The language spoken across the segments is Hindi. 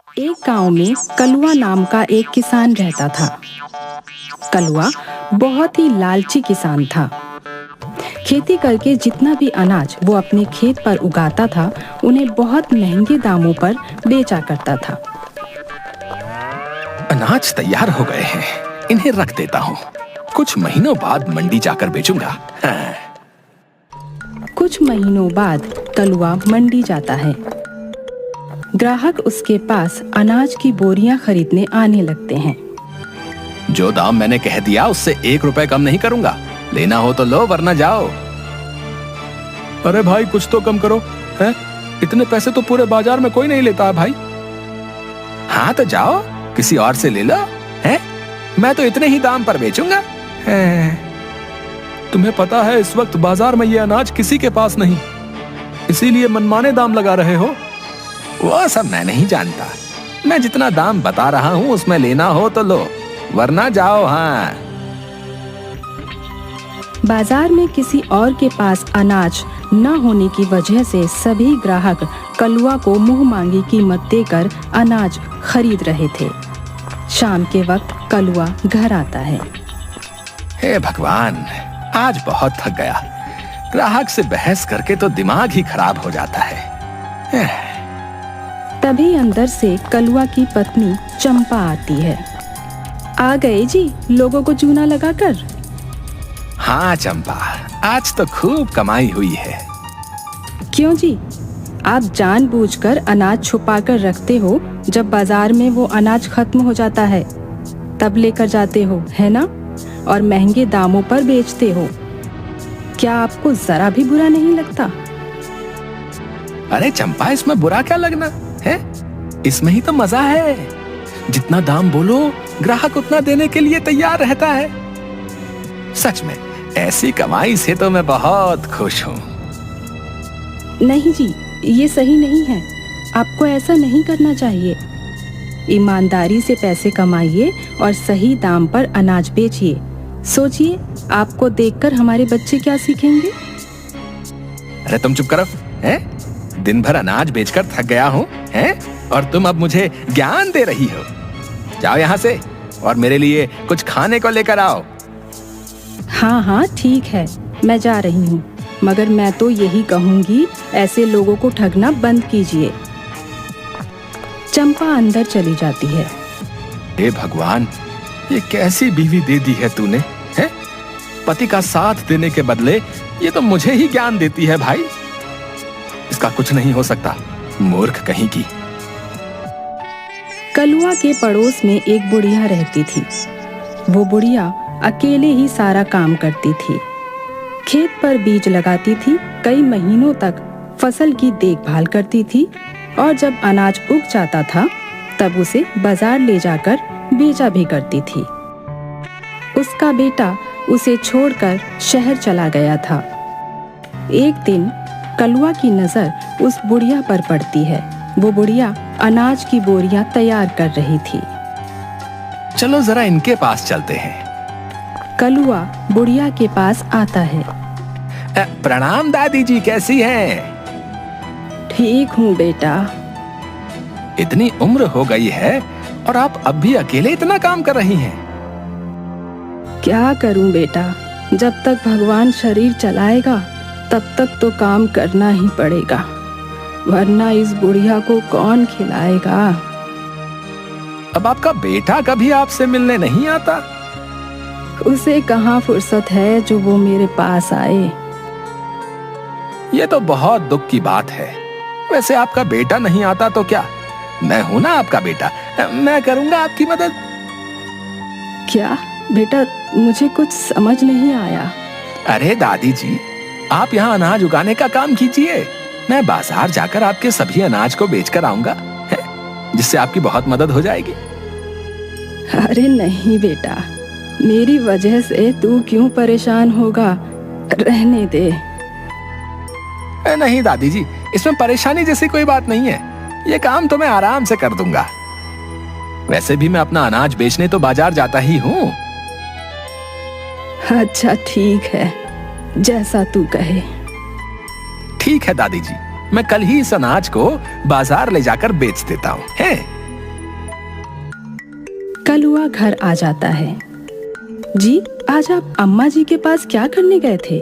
एक गांव में कलुआ नाम का एक किसान रहता था। कलुआ बहुत ही लालची किसान था। खेती करके जितना भी अनाज वो अपने खेत पर उगाता था, उन्हें बहुत महंगे दामों पर बेचा करता था। अनाज तैयार हो गए हैं, इन्हें रख देता हूँ। कुछ महीनों बाद मंडी जाकर बेचूंगा। हाँ। कुछ महीनों बाद कलुआ मंडी जाता है। ग्राहक उसके पास अनाज की बोरियां खरीदने आने लगते हैं। जो दाम मैंने कह दिया उससे 1 रुपए कम नहीं करूंगा। लेना हो तो लो, वरना जाओ। अरे भाई, कुछ तो कम करो। हैं? इतने पैसे तो पूरे बाजार में कोई नहीं लेता है भाई। हाँ तो जाओ, किसी और से ले लो। हैं? मैं तो इतने ही दाम पर बेचूंगा। तुम्हें पता है इस वक्त बाजार में ये अनाज किसी के पास नहीं, इसीलिए मनमाने दाम लगा रहे हो। वो सब मैं नहीं जानता। मैं जितना दाम बता रहा हूँ उसमें लेना हो तो लो, वरना जाओ। हाँ। बाजार में किसी और के पास अनाज न होने की वजह से सभी ग्राहक कलुआ को मुंह मांगी कीमत देकर अनाज खरीद रहे थे। शाम के वक्त कलुआ घर आता है। हे भगवान, आज बहुत थक गया। ग्राहक से बहस करके तो दिमाग ही खराब हो जाता है। तभी अंदर से कलुआ की पत्नी चंपा आती है। आ गए जी, लोगों को चूना लगाकर। हाँ चंपा, आज तो खूब कमाई हुई है। क्यों जी? आप जानबूझकर अनाज छुपाकर रखते हो, जब बाजार में वो अनाज खत्म हो जाता है तब लेकर जाते हो, है ना? और महंगे दामों पर बेचते हो। क्या आपको जरा भी बुरा नहीं लगता? अरे चंपा, इसमें बुरा क्या लगना है? इसमें ही तो मजा है। जितना दाम बोलो, ग्राहक उतना देने के लिए तैयार रहता है। सच में ऐसी कमाई से तो मैं बहुत खुश हूँ। नहीं जी, ये सही नहीं है। आपको ऐसा नहीं करना चाहिए। ईमानदारी से पैसे कमाइए और सही दाम पर अनाज बेचिए। सोचिए, आपको देखकर हमारे बच्चे क्या सीखेंगे? अरे तुम चुप करो। हैं? दिन भर अनाज बेचकर थक गया हूँ, हैं? और तुम अब मुझे ज्ञान दे रही हो। जाओ यहाँ से और मेरे लिए कुछ खाने को लेकर आओ। हाँ हाँ ठीक है, मैं जा रही हूँ, मगर मैं तो यही कहूँगी, ऐसे लोगों को ठगना बंद कीजिए। चंपा अंदर चली जाती है। हे भगवान, ये कैसी बीवी दे दी है तूने? हैं? पति का साथ देने के बदले ये तो मुझे ही ज्ञान देती है भाई। इसका कुछ नहीं हो सकता, मूर्ख कहीं की। कलुआ के पड़ोस में एक बुढ़िया रहती थी। वो बुढ़िया अकेले ही सारा काम करती थी। खेत पर बीज लगाती थी, कई महीनों तक फसल की देखभाल करती थी, और जब अनाज उग जाता था तब उसे बाजार ले जाकर बेचा भी करती थी। उसका बेटा उसे छोड़कर शहर चला गया था। एक दिन कलुआ की नजर उस बुढ़िया पर पड़ती है। वो बुढ़िया अनाज की बोरियां तैयार कर रही थी। चलो जरा इनके पास चलते हैं। कलुआ बुढ़िया के पास आता है। प्रणाम दादी जी, कैसी हैं? ठीक हूँ बेटा। इतनी उम्र हो गई है और आप अब भी अकेले इतना काम कर रही हैं। क्या करूँ बेटा, जब तक भगवान शरीर चलाएगा तब तक तो काम करना ही पड़ेगा, वरना इस बुढ़िया को कौन खिलाएगा। अब आपका बेटा कभी आपसे मिलने नहीं आता? उसे कहाँ फुर्सत है जो वो मेरे पास आए। ये तो बहुत दुख की बात है। वैसे आपका बेटा नहीं आता तो क्या, मैं हूं ना आपका बेटा, मैं करूंगा आपकी मदद। क्या बेटा, मुझे कुछ समझ नहीं आया। अरे दादी जी, आप यहाँ अनाज उगाने का काम कीजिए। मैं बाजार जाकर आपके सभी अनाज को बेचकर आऊंगा, जिससे आपकी बहुत मदद हो जाएगी। अरे नहीं बेटा, मेरी वजह से तू क्यों परेशान होगा, रहने दे। नहीं दादी जी, इसमें परेशानी जैसी कोई बात नहीं है। ये काम तो मैं आराम से कर दूंगा। वैसे भी मैं अपना अनाज बेचने तो बाजार जाता ही हूँ। अच्छा ठीक है, जैसा तू कहे। ठीक है दादी जी, मैं कल ही इस अनाज को बाजार ले जाकर बेच देता हूँ। कलुआ घर आ जाता है। जी, आज आप अम्मा जी के पास क्या करने गए थे?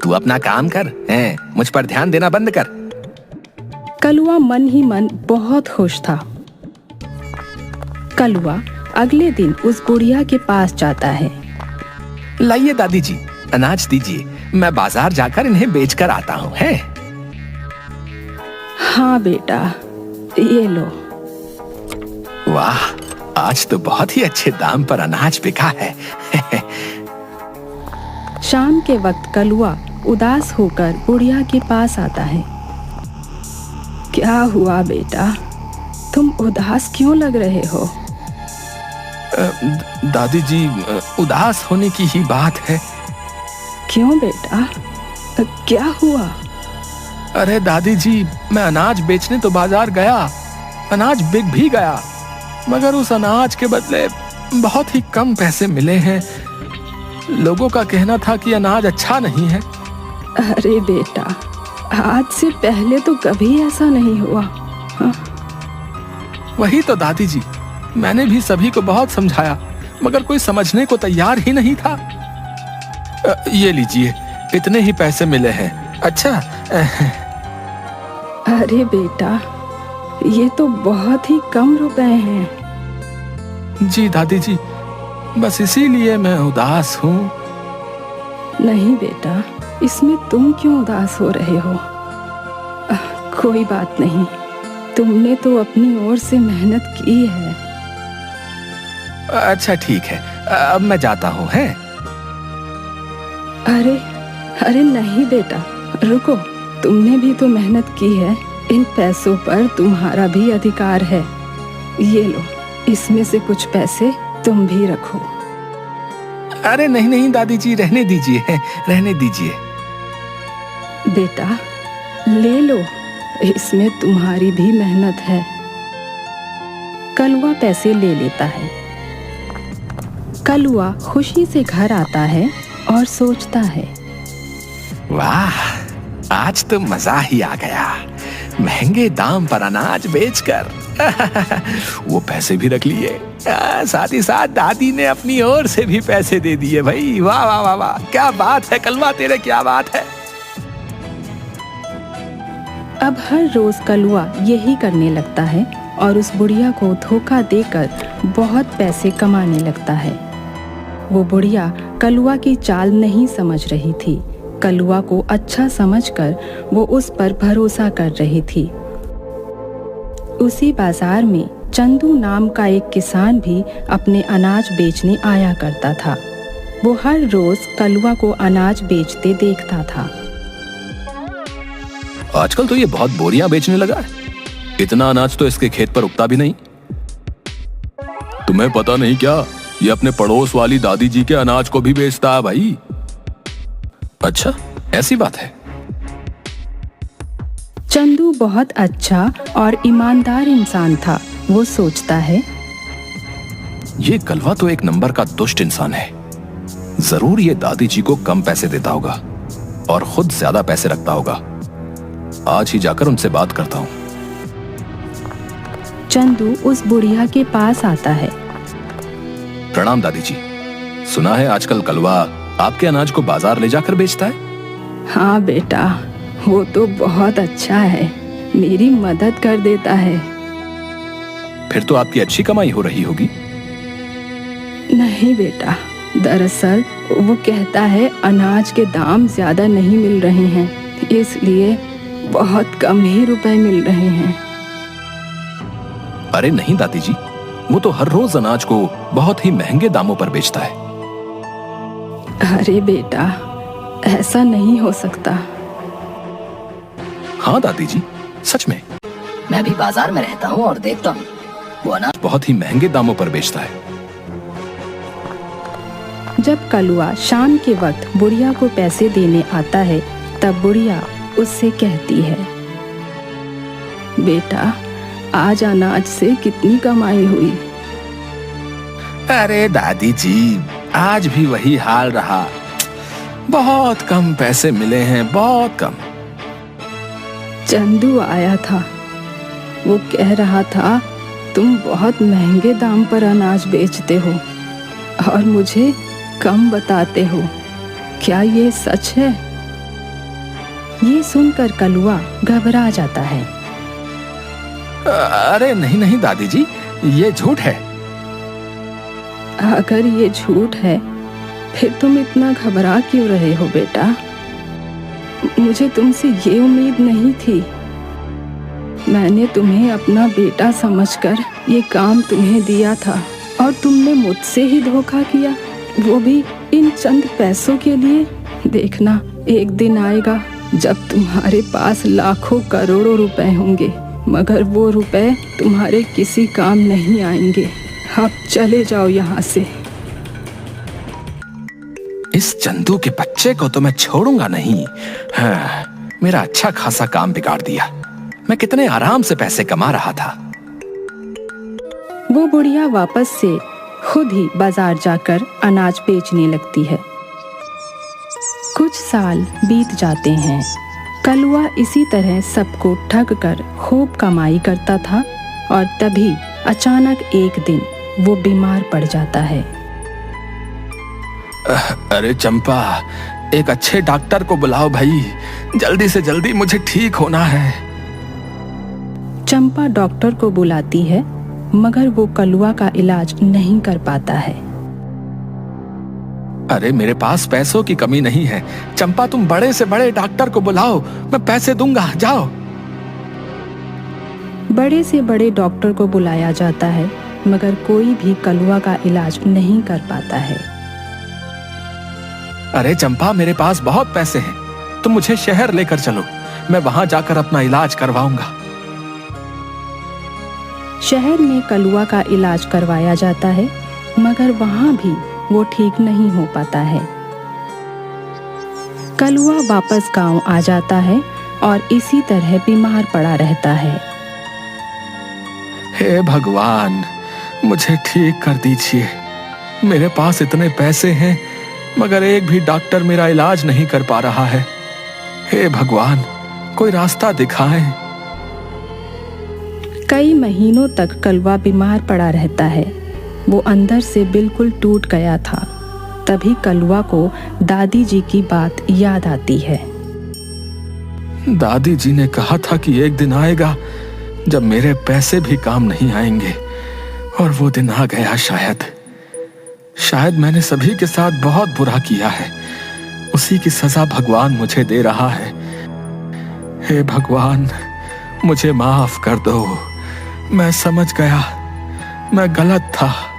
तू अपना काम कर, हैं? मुझ पर ध्यान देना बंद कर। कलुआ मन ही मन बहुत खुश था। कलुआ अगले दिन उस बुढ़िया के पास जाता है। लाइए दादी जी, अनाज दीजिए, मैं बाजार जाकर इन्हें बेचकर आता हूँ, है? हाँ बेटा, ये लो। वाह, आज तो बहुत ही अच्छे दाम पर अनाज बिका है। शाम के वक्त कलुआ उदास होकर बुढ़िया के पास आता है। क्या हुआ बेटा, तुम उदास क्यों लग रहे हो? दादी जी, उदास होने की ही बात है। क्यों बेटा, क्या हुआ? अरे दादी जी, मैं अनाज बेचने तो बाजार गया, अनाज बिक भी गया, मगर उस अनाज के बदले बहुत ही कम पैसे मिले हैं। लोगों का कहना था कि अनाज अच्छा नहीं है। अरे बेटा, आज से पहले तो कभी ऐसा नहीं हुआ। हाँ? वही तो दादी जी, मैंने भी सभी को बहुत समझाया, मगर कोई समझने को तैयार ही नहीं था। ये लीजिए, इतने ही पैसे मिले हैं। अच्छा। अरे बेटा, ये तो बहुत ही कम रुपए हैं। जी दादी जी, बस इसीलिए मैं उदास हूँ। नहीं बेटा, इसमें तुम क्यों उदास हो रहे हो? कोई बात नहीं, तुमने तो अपनी ओर से मेहनत की है। अच्छा ठीक है, अब मैं जाता हूँ, है? अरे अरे नहीं बेटा, रुको, तुमने भी तो मेहनत की है। इन पैसों पर तुम्हारा भी अधिकार है। ये लो, इसमें से कुछ पैसे तुम भी रखो। अरे नहीं नहीं दादी जी, रहने दीजिए, रहने दीजिए। बेटा ले लो, इसमें तुम्हारी भी मेहनत है। कलुआ पैसे ले लेता है। कलुआ खुशी से घर आता है और सोचता है, वाह, आज तो मजा ही आ गया, महंगे दाम पर अनाज बेचकर। वो पैसे भी रख लिए, साथ ही साथ दादी ने अपनी ओर से भी पैसे दे दिए। भाई वाह वाह वाह वाह, क्या बात है कलवा तेरे, क्या बात है। अब हर रोज कलुआ यही करने लगता है और उस बुढ़िया को धोखा देकर बहुत पैसे कमाने लगता है। वो बुढ़िया कलुआ की चाल नहीं समझ रही थी। कलुआ को अच्छा समझकर वो उस पर भरोसा कर रही थी। उसी बाजार में चंदू नाम का एक किसान भी अपने अनाज बेचने आया करता था। वो हर रोज कलुआ को अनाज बेचते देखता था। आजकल तो ये बहुत बोरियां बेचने लगा है, इतना अनाज तो इसके खेत पर उगता भी नहीं। तुम्हें पता नहीं क्या, ये अपने पड़ोस वाली दादी जी के अनाज को भी बेचता है भाई। अच्छा, ऐसी बात है। चंदू बहुत अच्छा और ईमानदार इंसान था। वो सोचता है, ये कलवा तो एक नंबर का दुष्ट इंसान है। जरूर ये दादी जी को कम पैसे देता होगा और खुद ज्यादा पैसे रखता होगा। आज ही जाकर उनसे बात करता हूँ। चंदू उस बुढ़िया के पास आता है। प्रणाम दादी जी, सुना है आजकल कलवा आपके अनाज को बाजार ले जाकर बेचता है? हाँ बेटा, वो तो बहुत अच्छा है, मेरी मदद कर देता है। फिर तो आपकी अच्छी कमाई हो रही होगी। नहीं बेटा, दरअसल वो कहता है अनाज के दाम ज्यादा नहीं मिल रहे हैं, इसलिए बहुत कम ही रुपए मिल रहे हैं। अरे नहीं दादी जी, वो तो हर रोज अनाज को बहुत ही महंगे दामों पर बेचता है। अरे बेटा, ऐसा नहीं हो सकता। हाँ दादी जी, सच में। मैं भी बाजार में रहता हूँ और देखता हूँ, वो अनाज बहुत ही महंगे दामों पर बेचता है। जब कलुआ शाम के वक्त बुढ़िया को पैसे देने आता है, तब बुढ़िया उससे कहती है, बेटा आज अनाज से कितनी कमाई हुई? अरे दादी जी, आज भी वही हाल रहा, बहुत कम पैसे मिले हैं, बहुत कम। चंदू आया था, वो कह रहा था तुम बहुत महंगे दाम पर अनाज बेचते हो और मुझे कम बताते हो। क्या ये सच है? ये सुनकर कलुआ घबरा जाता है। अरे नहीं नहीं दादी जी, ये झूठ है। अगर ये झूठ है फिर तुम इतना घबरा क्यों रहे हो बेटा? मुझे तुमसे ये उम्मीद नहीं थी। मैंने तुम्हें अपना बेटा समझकर ये काम तुम्हें दिया था और तुमने मुझसे ही धोखा किया, वो भी इन चंद पैसों के लिए। देखना, एक दिन आएगा जब तुम्हारे पास लाखों करोड़ों रुपए होंगे, मगर वो रुपए तुम्हारे किसी काम नहीं आएंगे। अब चले जाओ यहाँ से। इस चंदू के बच्चे को तो मैं छोड़ूंगा नहीं। हाँ, मेरा अच्छा खासा काम बिगाड़ दिया। मैं कितने आराम से पैसे कमा रहा था। वो बुढ़िया वापस से खुद ही बाजार जाकर अनाज बेचने लगती है। कुछ साल बीत जाते हैं। कलुआ इसी तरह सबको ठग कर खूब कमाई करता था और तभी अचानक एक दिन वो बीमार पड़ जाता है। अरे चंपा, एक अच्छे डॉक्टर को बुलाओ भाई, जल्दी से जल्दी मुझे ठीक होना है। चंपा डॉक्टर को बुलाती है, मगर वो कलुआ का इलाज नहीं कर पाता है। अरे मेरे पास पैसों की कमी नहीं है चंपा, तुम बड़े से बड़े डॉक्टर को बुलाओ, मैं पैसे दूंगा, जाओ। बड़े से बड़े डॉक्टर को बुलाया जाता है, मगर कोई भी कलुआ का इलाज नहीं कर पाता है। अरे चंपा, मेरे पास बहुत पैसे हैं, तुम मुझे शहर लेकर चलो, मैं वहां जाकर अपना इलाज करवाऊंगा। शहर में कलुआ का इलाज करवाया जाता है, मगर वहां भी वो ठीक नहीं हो पाता है। कलुआ वापस गांव आ जाता है और इसी तरह बीमार पड़ा रहता है। हे भगवान, मुझे ठीक कर दीजिए। मेरे पास इतने पैसे हैं, मगर एक भी डॉक्टर मेरा इलाज नहीं कर पा रहा है। हे भगवान, कोई रास्ता दिखाएं। कई महीनों तक कलुआ बीमार पड़ा रहता है। वो अंदर से बिल्कुल टूट गया था। तभी कलुआ को दादी जी की बात याद आती है। दादी जी ने कहा था कि एक दिन आएगा जब मेरे पैसे भी काम नहीं आएंगे, और वो दिन आ गया। शायद मैंने सभी के साथ बहुत बुरा किया है, उसी की सजा भगवान मुझे दे रहा है। हे भगवान, मुझे माफ कर दो। मैं समझ गया, मैं गलत था।